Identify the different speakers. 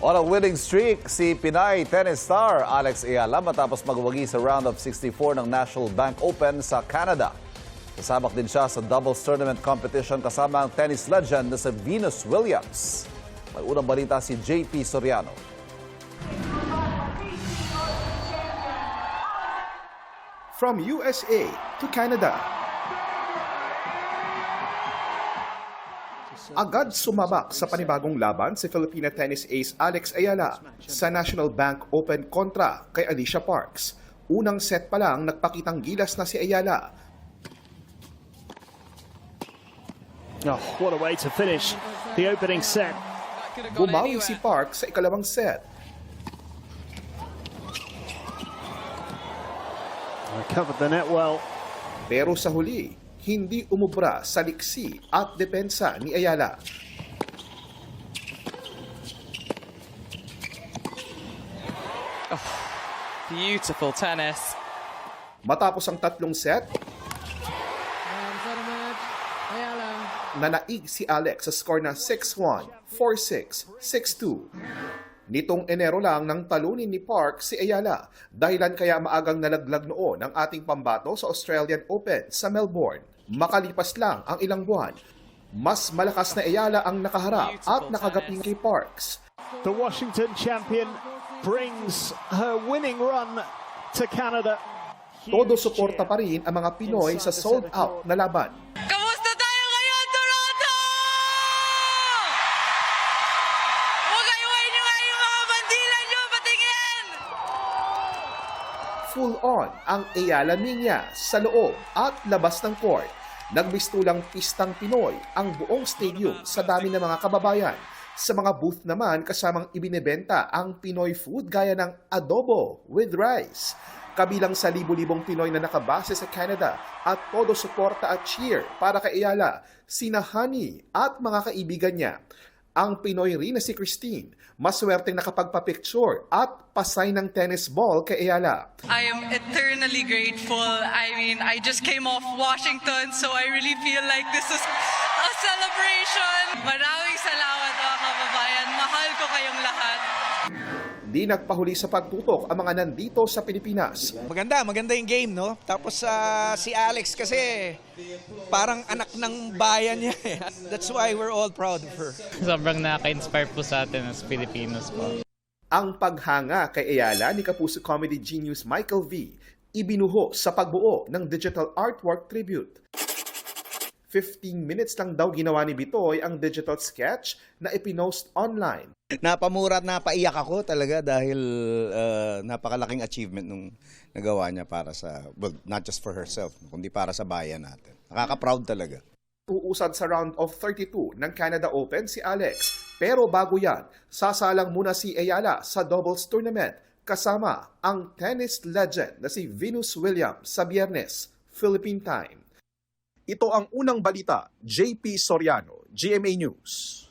Speaker 1: On a winning streak, si Pinay tennis star Alex Ayala matapos magwagi sa round of 64 ng National Bank Open sa Canada. Kasabak din siya sa doubles tournament competition kasama ang tennis legend na si Venus Williams. May unang balita si JP Soriano.
Speaker 2: From USA to Canada. Agad sumabak sa panibagong laban si Filipina tennis ace Alex Ayala sa National Bank Open kontra kay Alicia Parks. Unang set pa lang nagpakitang gilas na si Ayala.
Speaker 3: Oh, what a way to finish the opening set.
Speaker 2: Bumawi si Parks sa ikalawang set.
Speaker 3: Covered the net well.
Speaker 2: Pero sa huli, hindi umubra sa liksi at depensa ni Ayala.
Speaker 4: Oh, beautiful tennis.
Speaker 2: Matapos ang tatlong set, nanaig si Alex sa score na 6-1, 4-6, 6-2. Nitong Enero lang nang talunin ni Park si Ayala, dahilan kaya maagang nalaglag noon ang ating pambato sa Australian Open sa Melbourne. Makalipas lang ang ilang buwan, mas malakas na Ayala ang nakaharap at nakagaping kay Parks.
Speaker 3: The Washington champion brings her winning run to Canada.
Speaker 2: Todo suporta pa rin ang mga Pinoy sa sold-out na laban.
Speaker 4: Kamusta tayo ngayon, Toronto? Huwag nyo nga yung mga bandila nyo, patingin!
Speaker 2: Full on ang Ayala niya sa loob at labas ng court. Nagbistulang pistang Pinoy ang buong stadium sa dami ng mga kababayan. Sa mga booth naman kasamang ibinebenta ang Pinoy food gaya ng adobo with rice. Kabilang sa libu-libong Pinoy na nakabase sa Canada at todo suporta at cheer para kay Ayala, sina Honey at mga kaibigan niya. Ang Pinoy rin na si Christine, maswerteng nakapagpa-picture at pasay ng tennis ball kay Ayala.
Speaker 4: I am eternally grateful. I mean, I just came off Washington, so I really feel like this is a celebration. Maraming salamat mga kababayan. Mahal ko kayong lahat.
Speaker 2: Di nagpahuli sa pagtutok ang mga nandito sa Pilipinas.
Speaker 5: Maganda yung game, no? Tapos si Alex kasi parang anak ng bayan niya. That's why we're all proud of her.
Speaker 6: Sobrang nakaka-inspire po sa atin as Pilipinos po.
Speaker 2: Ang paghanga kay Ayala ni Kapuso comedy genius Michael V. ibinuho sa pagbuo ng digital artwork tribute. 15 minutes lang daw ginawa ni Bitoy ang digital sketch na ipinost online.
Speaker 5: Napamura at napaiyak ako talaga dahil napakalaking achievement nung nagawa niya para sa, well, not just for herself, kundi para sa bayan natin. Nakaka-proud talaga.
Speaker 2: Uusad sa round of 32 ng Canada Open si Alex. Pero bago yan, sasalang muna si Ayala sa doubles tournament kasama ang tennis legend na si Venus Williams sa Biyernes, Philippine time. Ito ang unang balita, JP Soriano, GMA News.